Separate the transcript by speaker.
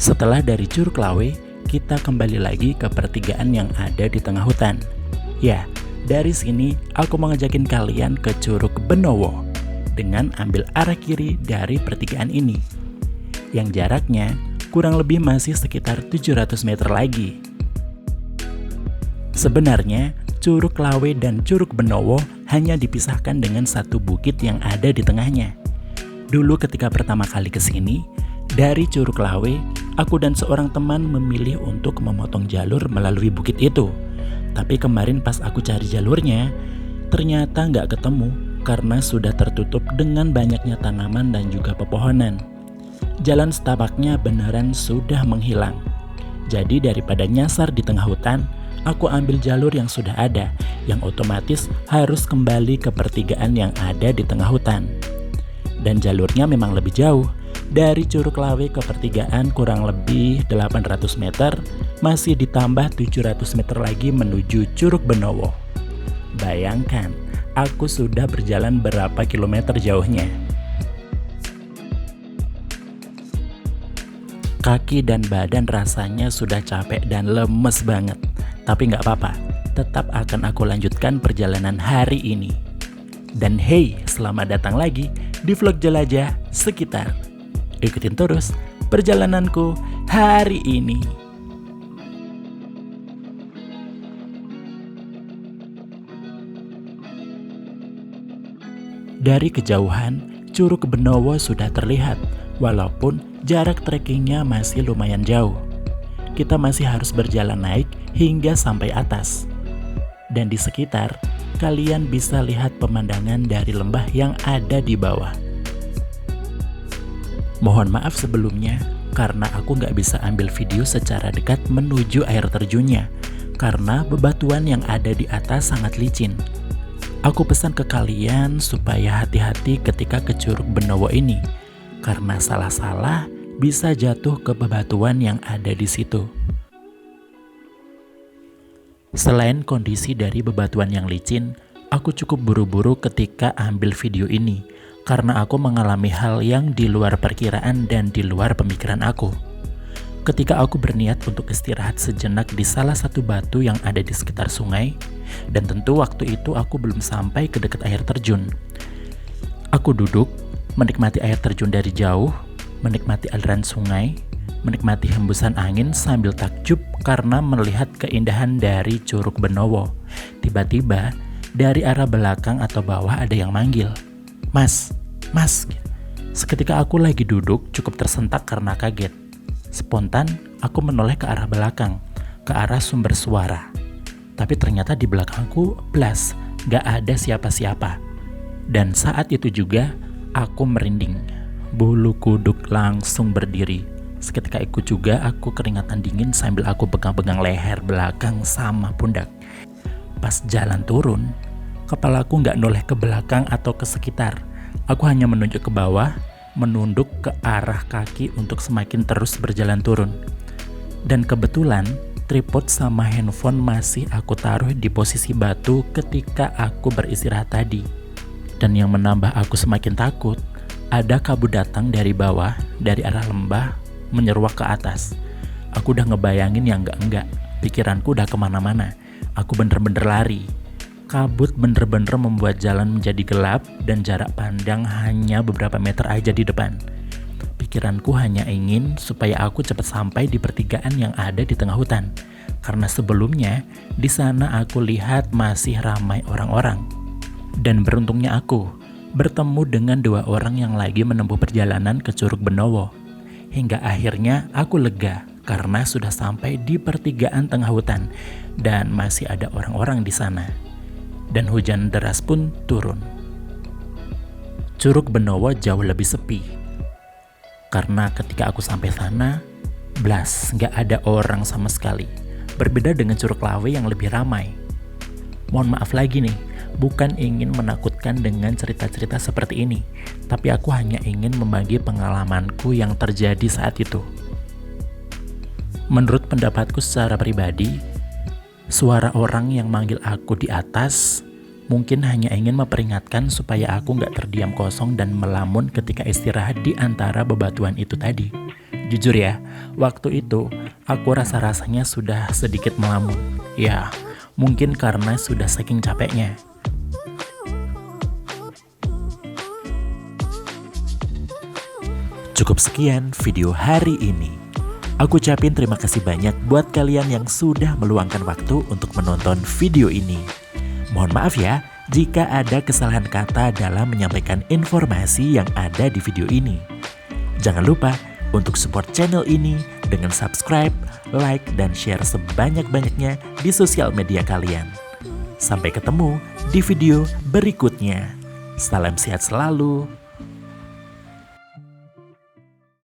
Speaker 1: Setelah dari Curug Lawe, kita kembali lagi ke pertigaan yang ada di tengah hutan. Ya, dari sini aku mau ngajakin kalian ke Curug Benowo dengan ambil arah kiri dari pertigaan ini, yang jaraknya kurang lebih masih sekitar 700 meter lagi. Sebenarnya, Curug Lawe dan Curug Benowo hanya dipisahkan dengan satu bukit yang ada di tengahnya. Dulu ketika pertama kali ke sini, dari Curug Lawe, aku dan seorang teman memilih untuk memotong jalur melalui bukit itu. Tapi kemarin pas aku cari jalurnya, ternyata nggak ketemu karena sudah tertutup dengan banyaknya tanaman dan juga pepohonan. Jalan setapaknya beneran sudah menghilang. Jadi daripada nyasar di tengah hutan, aku ambil jalur yang sudah ada, yang otomatis harus kembali ke pertigaan yang ada di tengah hutan. Dan jalurnya memang lebih jauh. Dari Curug Lawe ke pertigaan kurang lebih 800 meter, masih ditambah 700 meter lagi menuju Curug Benowo. Bayangkan, aku sudah berjalan berapa kilometer jauhnya. Kaki dan badan rasanya sudah capek dan lemes banget. Tapi nggak apa-apa, tetap akan aku lanjutkan perjalanan hari ini. Dan hey, selamat datang lagi di vlog jelajah sekitar. Ikutin terus perjalananku hari ini. Dari kejauhan, Curug Benowo sudah terlihat, walaupun jarak trekkingnya masih lumayan jauh. Kita masih harus berjalan naik hingga sampai atas. Dan di sekitar, kalian bisa lihat pemandangan dari lembah yang ada di bawah. Mohon maaf sebelumnya, karena aku nggak bisa ambil video secara dekat menuju air terjunnya, karena bebatuan yang ada di atas sangat licin. Aku pesan ke kalian supaya hati-hati ketika ke Curug Benowo ini, karena salah-salah bisa jatuh ke bebatuan yang ada di situ. Selain kondisi dari bebatuan yang licin, aku cukup buru-buru ketika ambil video ini, karena aku mengalami hal yang di luar perkiraan dan di luar pemikiran aku. Ketika aku berniat untuk istirahat sejenak di salah satu batu yang ada di sekitar sungai, dan tentu waktu itu aku belum sampai ke dekat air terjun. Aku duduk, menikmati air terjun dari jauh, menikmati aliran sungai, menikmati hembusan angin sambil takjub karena melihat keindahan dari Curug Benowo. Tiba-tiba, dari arah belakang atau bawah ada yang manggil. Mas. Seketika aku lagi duduk cukup tersentak karena kaget. Spontan aku menoleh ke arah belakang, ke arah sumber suara. Tapi ternyata di belakangku blas, gak ada siapa-siapa. Dan saat itu juga aku merinding. Bulu kuduk langsung berdiri. Seketika itu juga aku keringatan dingin sambil aku pegang-pegang leher belakang sama pundak. Pas jalan turun, kepalaku gak noleh ke belakang atau ke sekitar. Aku hanya menunjuk ke bawah, menunduk ke arah kaki untuk semakin terus berjalan turun. Dan kebetulan, tripod sama handphone masih aku taruh di posisi batu ketika aku beristirahat tadi. Dan yang menambah aku semakin takut, ada kabut datang dari bawah, dari arah lembah, menyeruak ke atas. Aku udah ngebayangin yang enggak-enggak, pikiranku udah kemana-mana. Aku bener-bener lari. Kabut bener-bener membuat jalan menjadi gelap dan jarak pandang hanya beberapa meter aja di depan. Pikiranku hanya ingin supaya aku cepat sampai di pertigaan yang ada di tengah hutan. Karena sebelumnya, di sana aku lihat masih ramai orang-orang. Dan beruntungnya aku bertemu dengan dua orang yang lagi menempuh perjalanan ke Curug Benowo. Hingga akhirnya aku lega karena sudah sampai di pertigaan tengah hutan dan masih ada orang-orang di sana. Dan hujan deras pun turun. Curug Benowo jauh lebih sepi. Karena ketika aku sampai sana, blas, gak ada orang sama sekali. Berbeda dengan Curug Lawe yang lebih ramai. Mohon maaf lagi nih, bukan ingin menakutkan dengan cerita-cerita seperti ini, tapi aku hanya ingin membagi pengalamanku yang terjadi saat itu. Menurut pendapatku secara pribadi, suara orang yang manggil aku di atas mungkin hanya ingin memperingatkan supaya aku gak terdiam kosong dan melamun ketika istirahat di antara bebatuan itu tadi. Jujur ya, waktu itu aku rasa-rasanya sudah sedikit melamun. Ya, mungkin karena sudah saking capeknya. Cukup sekian video hari ini. Aku ucapin terima kasih banyak buat kalian yang sudah meluangkan waktu untuk menonton video ini. Mohon maaf ya jika ada kesalahan kata dalam menyampaikan informasi yang ada di video ini. Jangan lupa untuk support channel ini dengan subscribe, like, dan share sebanyak-banyaknya di sosial media kalian. Sampai ketemu di video berikutnya. Salam sehat selalu.